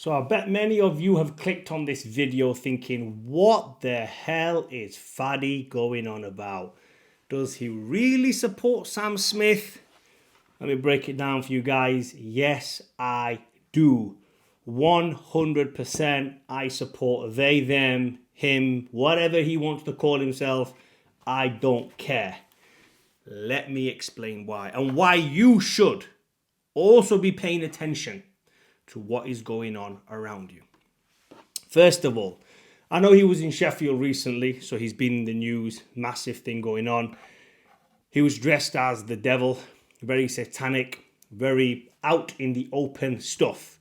So I bet many of you have clicked on this video thinking, what the hell is Fadi going on about? Does he really support Sam Smith? Let me break it down for you guys. Yes, I do. 100% I support they, them, him, whatever he wants to call himself. I don't care. Let me explain why, and why you should also be paying attention to what is going on around you. First of all, I know he was in Sheffield recently, so he's been in the news, massive thing going on. He was dressed as the devil, very satanic, very out in the open stuff.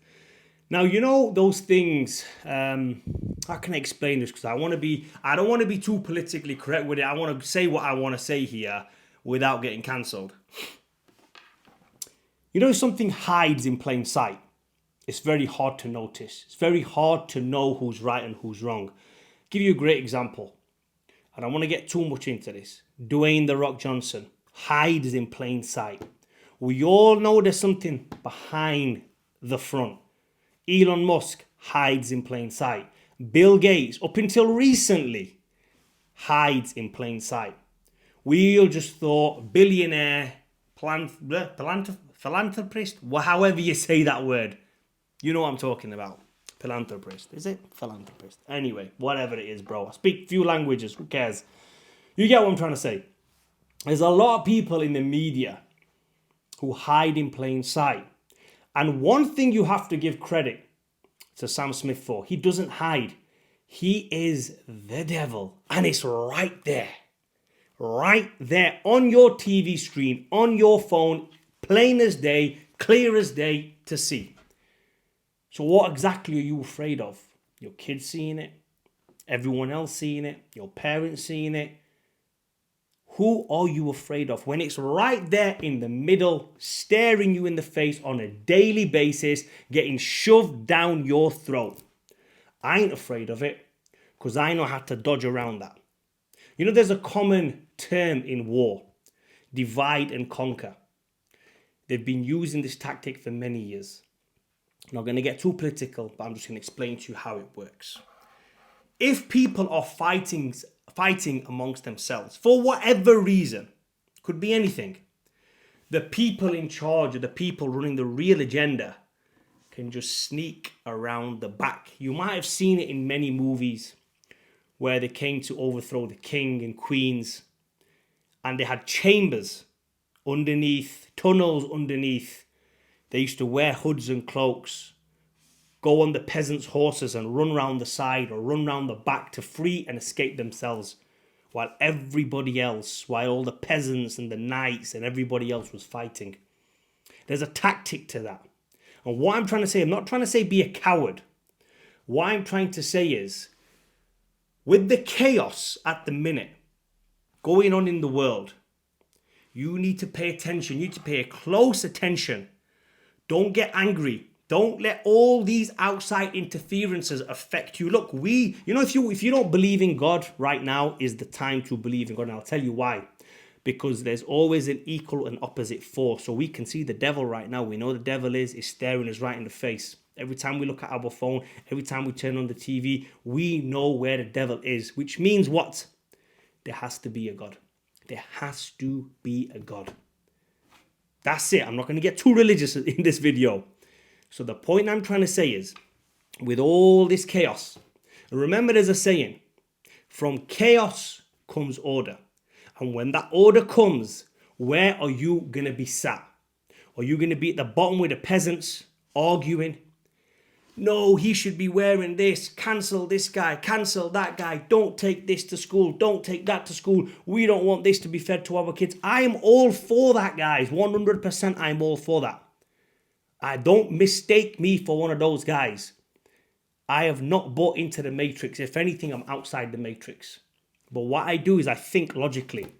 Now, you know those things, how can I explain this? Because I don't want to be too politically correct with it. I want to say what I want to say here without getting cancelled. You know, something hides in plain sight. It's very hard to notice. It's very hard to know who's right and who's wrong. I'll give you a great example. I don't want to get too much into this. Dwayne "The Rock" Johnson hides in plain sight. We all know there's something behind the front. Elon Musk hides in plain sight. Bill Gates, up until recently, hides in plain sight. We all just thought billionaire, philanthropist, however you say that word. You know what I'm talking about. Philanthropist. Is it? Philanthropist. Anyway, whatever it is, bro. I speak few languages. Who cares? You get what I'm trying to say. There's a lot of people in the media who hide in plain sight. And one thing you have to give credit to Sam Smith for, he doesn't hide. He is the devil. And it's right there. Right there on your TV screen, on your phone, plain as day, clear as day to see. So what exactly are you afraid of? Your kids seeing it? Everyone else seeing it? Your parents seeing it? Who are you afraid of when it's right there in the middle, staring you in the face on a daily basis, getting shoved down your throat? I ain't afraid of it because I know how to dodge around that. You know, there's a common term in war, divide and conquer. They've been using this tactic for many years. I'm not going to get too political, but I'm just going to explain to you how it works. If people are fighting amongst themselves for whatever reason, could be anything, the people in charge or the people running the real agenda can just sneak around the back. You might have seen it in many movies where they came to overthrow the king and queens, and they had chambers underneath, tunnels underneath. They used to wear hoods and cloaks, go on the peasants' horses and run round the side or run round the back to free and escape themselves, while all the peasants and the knights and everybody else was fighting. There's a tactic to that. And what I'm trying to say, I'm not trying to say be a coward. What I'm trying to say is, with the chaos at the minute going on in the world, you need to pay attention. You need to pay close attention. Don't get angry. Don't let all these outside interferences affect you. Look, if you don't believe in God right now is the time to believe in God. And I'll tell you why. Because there's always an equal and opposite force. So we can see the devil right now. We know the devil is staring us right in the face. Every time we look at our phone, every time we turn on the TV, we know where the devil is. Which means what? There has to be a God. There has to be a God. That's it. I'm not going to get too religious in this video. So the point I'm trying to say is, with all this chaos, remember there's a saying, from chaos comes order. And when that order comes, where are you going to be sat? Are you going to be at the bottom with the peasants arguing? No, he should be wearing this. Cancel this guy. Cancel that guy. Don't take this to school. Don't take that to school. We don't want this to be fed to our kids. I am all for that, guys. 100% I'm all for that. I don't mistake me for one of those guys. I have not bought into the matrix. If anything, I'm outside the matrix. But what I do is I think logically.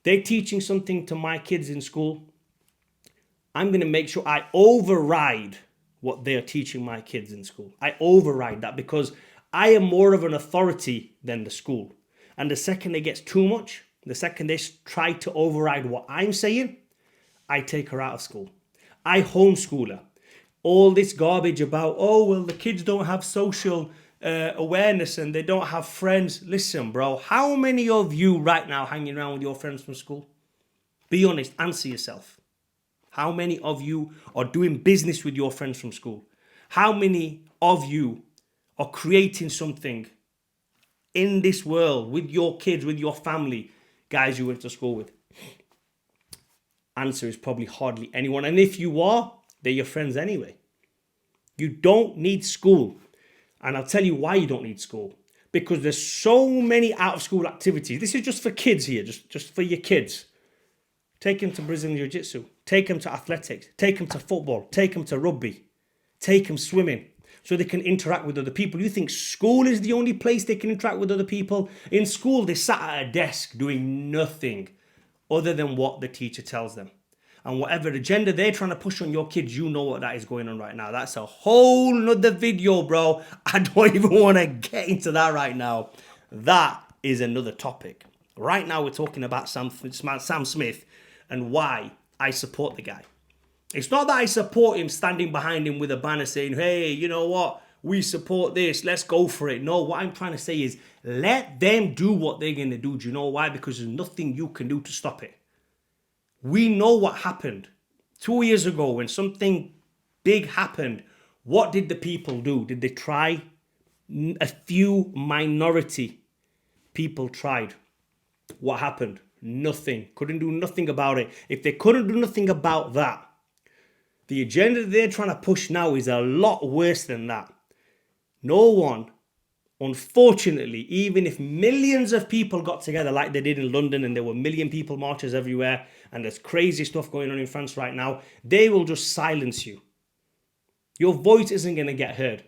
They're teaching something to my kids in school. I'm going to make sure I override what they are teaching my kids in school. I override that because I am more of an authority than the school. And the second it gets too much, the second they try to override what I'm saying, I take her out of school. I homeschool her. All this garbage about, oh, well, the kids don't have social awareness and they don't have friends. Listen, bro, how many of you right now hanging around with your friends from school? Be honest, answer yourself. How many of you are doing business with your friends from school? How many of you are creating something in this world with your kids, with your family, guys you went to school with? Answer is probably hardly anyone. And if you are, they're your friends anyway. You don't need school. And I'll tell you why you don't need school. Because there's so many out of school activities. This is just for kids here, just for your kids. Take them to Brazilian Jiu-Jitsu. Take them to athletics. Take them to football. Take them to rugby. Take them swimming so they can interact with other people. You think school is the only place they can interact with other people? In school, they sat at a desk doing nothing other than what the teacher tells them. And whatever agenda they're trying to push on your kids, you know what that is going on right now. That's a whole nother video, bro. I don't even want to get into that right now. That is another topic. Right now, we're talking about Sam Smith and why I support the guy. It's not that I support him standing behind him with a banner saying, hey, you know what? We support this. Let's go for it. No, what I'm trying to say is let them do what they're going to do. Do you know why? Because there's nothing you can do to stop it. We know what happened 2 years ago when something big happened. What did the people do? Did they try? A few minority people tried. What happened? Nothing. Couldn't do nothing about it. If they couldn't do nothing about that, the agenda they're trying to push now is a lot worse than that. No one, unfortunately, even if millions of people got together like they did in London and there were million people marches everywhere and there's crazy stuff going on in France right now, they will just silence you. Your voice isn't going to get heard.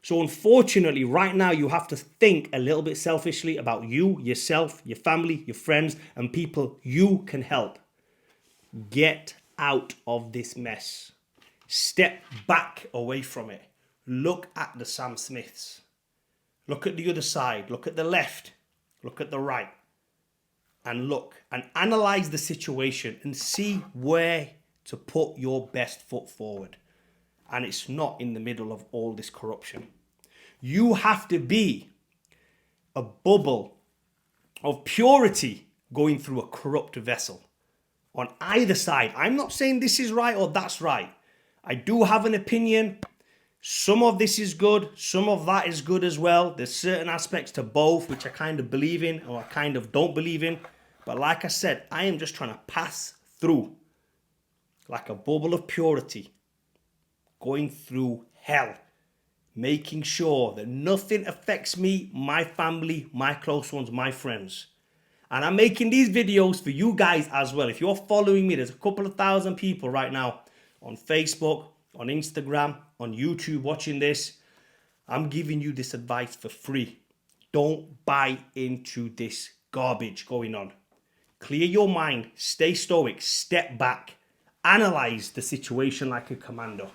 So unfortunately, right now, you have to think a little bit selfishly about you, yourself, your family, your friends, and people you can help. Get out of this mess. Step back away from it. Look at the Sam Smiths. Look at the other side. Look at the left. Look at the right. And look and analyze the situation and see where to put your best foot forward. And it's not in the middle of all this corruption. You have to be a bubble of purity going through a corrupt vessel. On either side. I'm not saying this is right or that's right. I do have an opinion. Some of this is good. Some of that is good as well. There's certain aspects to both which I kind of believe in or I kind of don't believe in. But like I said, I am just trying to pass through like a bubble of purity. Going through hell. Making sure that nothing affects me, my family, my close ones, my friends. And I'm making these videos for you guys as well. If you're following me, there's a couple of thousand people right now on Facebook, on Instagram, on YouTube watching this. I'm giving you this advice for free. Don't buy into this garbage going on. Clear your mind, stay stoic, step back, analyze the situation like a commando.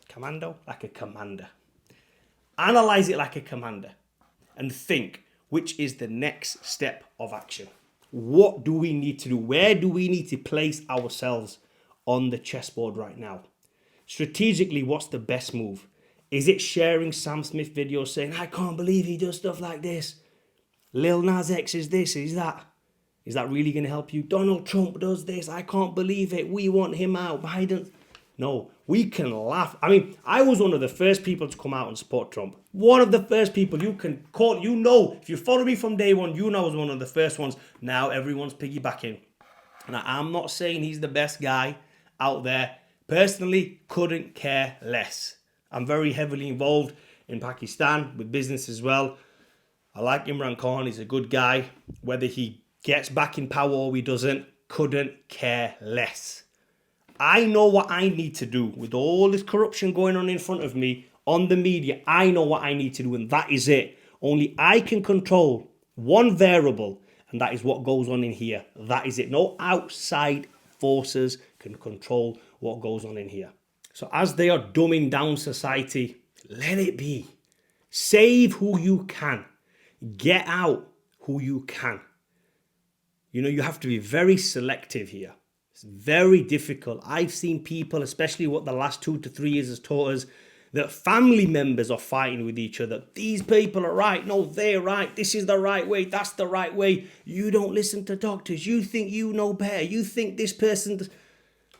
Commando? Like a commander. Analyze it like a commander and think, which is the next step of action? What do we need to do? Where do we need to place ourselves on the chessboard right now? Strategically, what's the best move? Is it sharing Sam Smith videos saying, I can't believe he does stuff like this? Lil Nas X is this, is that? Is that really going to help you? Donald Trump does this. I can't believe it. We want him out. Biden. No, we can laugh. I mean, I was one of the first people to come out and support Trump. One of the first people you can call, you know, if you follow me from day one, you know I was one of the first ones. Now everyone's piggybacking. And I'm not saying he's the best guy out there. Personally, couldn't care less. I'm very heavily involved in Pakistan with business as well. I like Imran Khan. He's a good guy. Whether he gets back in power or he doesn't, couldn't care less. I know what I need to do with all this corruption going on in front of me on the media. I know what I need to do, and that is it. Only I can control one variable, and that is what goes on in here. That is it. No outside forces can control what goes on in here. So as they are dumbing down society, let it be. Save who you can. Get out who you can. You know, you have to be very selective here. It's very difficult. I've seen people, especially what the last 2 to 3 years has taught us, that family members are fighting with each other. These people are right. No, they're right. This is the right way. That's the right way. You don't listen to doctors. You think you know better. You think this person...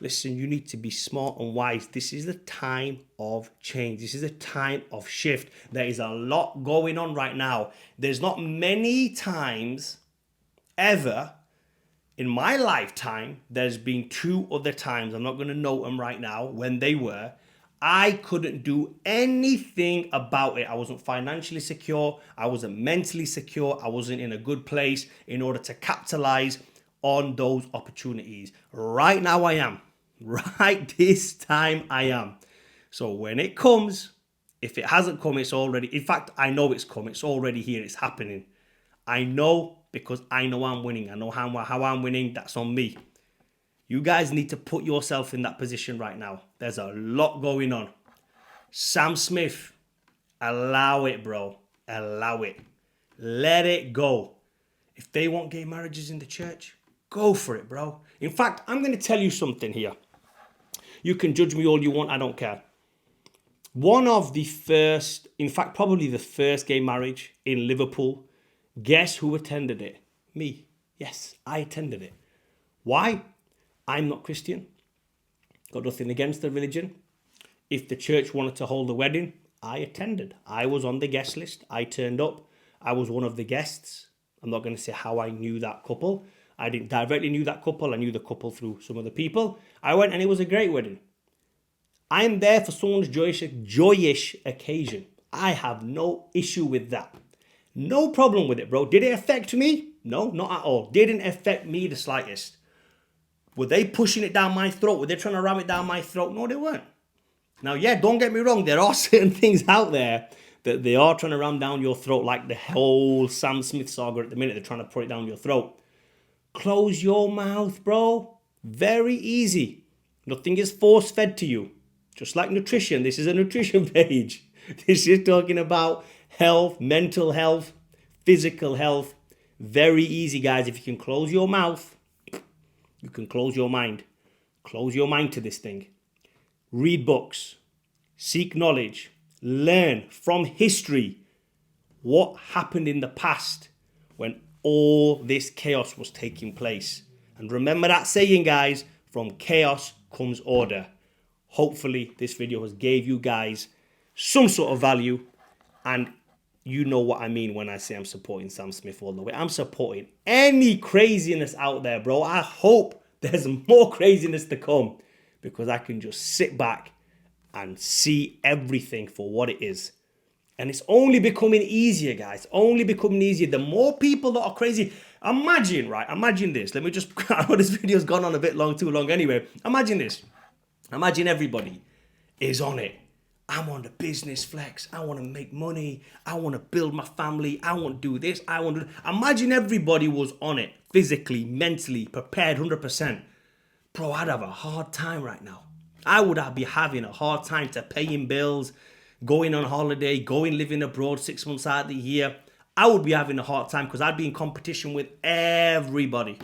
Listen, you need to be smart and wise. This is the time of change. This is a time of shift. There is a lot going on right now. There's not many times ever in my lifetime, there's been 2 other times, I'm not going to note them right now, when they were, I couldn't do anything about it. I wasn't financially secure. I wasn't mentally secure. I wasn't in a good place in order to capitalize on those opportunities. Right now I am. Right this time I am. So when it comes, if it hasn't come, it's already, in fact, I know it's come. It's already here. It's happening. I know because I know I'm winning. I know how I'm winning. That's on me. You guys need to put yourself in that position right now. There's a lot going on. Sam Smith, allow it, bro. Allow it. Let it go. If they want gay marriages in the church, go for it, bro. In fact, I'm going to tell you something here. You can judge me all you want. I don't care. One of the first, in fact, probably the first gay marriage in Liverpool. Guess who attended it? Me. Yes, I attended it. Why? I'm not Christian. Got nothing against the religion. If the church wanted to hold a wedding, I attended. I was on the guest list. I turned up. I was one of the guests. I'm not going to say how I knew that couple. I didn't directly knew that couple. I knew the couple through some other people. I went and it was a great wedding. I am there for someone's joyous occasion. I have no issue with that. No problem with it, bro. Did it affect me? No, not at all. Didn't affect me the slightest. Were they pushing it down my throat? Were they trying to ram it down my throat? No, they weren't. Now, yeah, don't get me wrong. There are certain things out there that they are trying to ram down your throat, like the whole Sam Smith saga at the minute. They're trying to put it down your throat. Close your mouth, bro. Very easy. Nothing is force-fed to you. Just like nutrition. This is a nutrition page. This is talking about health, mental health, physical health. Very easy, guys. If you can close your mouth, you can close your mind. Close your mind to this thing. Read books. Seek knowledge. Learn from history what happened in the past when all this chaos was taking place. And remember that saying, guys, from chaos comes order. Hopefully this video has gave you guys some sort of value, and you know what I mean when I say I'm supporting Sam Smith all the way. I'm supporting any craziness out there, bro. I hope there's more craziness to come because I can just sit back and see everything for what it is. And it's only becoming easier, guys. Only becoming easier. The more people that are crazy. Imagine, right? Imagine this. Let me just... I know this video's gone on a bit too long anyway. Imagine this. Imagine everybody is on it. I want a business flex. I want to make money. I want to build my family. I want to do this. I want to... Imagine everybody was on it. Physically, mentally, prepared 100%. Bro, I'd have a hard time right now. I would be having a hard time to paying bills, going on holiday, going living abroad 6 months out of the year. I would be having a hard time because I'd be in competition with everybody.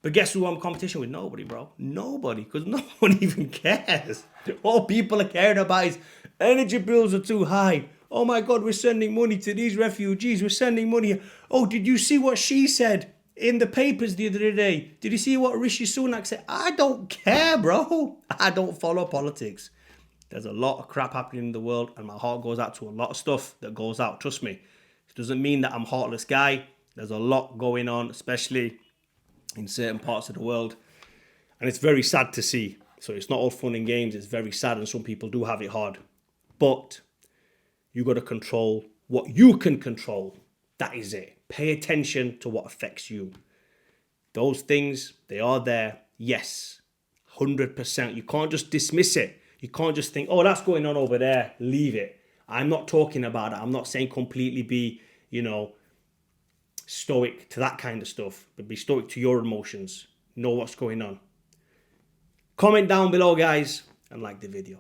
But guess who I'm in competition with? Nobody, bro. Nobody, because no one even cares. All people are caring about is energy bills are too high. Oh my God, we're sending money to these refugees. We're sending money. Oh, did you see what she said in the papers the other day? Did you see what Rishi Sunak said? I don't care, bro. I don't follow politics. There's a lot of crap happening in the world, and my heart goes out to a lot of stuff that goes out. Trust me. It doesn't mean that I'm a heartless guy. There's a lot going on, especially in certain parts of the world. And it's very sad to see. So it's not all fun and games. It's very sad, and some people do have it hard. But you got to control what you can control. That is it. Pay attention to what affects you. Those things, they are there. Yes, 100%. You can't just dismiss it. You can't just think, oh, that's going on over there. Leave it. I'm not talking about it. I'm not saying completely be, stoic to that kind of stuff. But be stoic to your emotions. Know what's going on. Comment down below, guys, and like the video.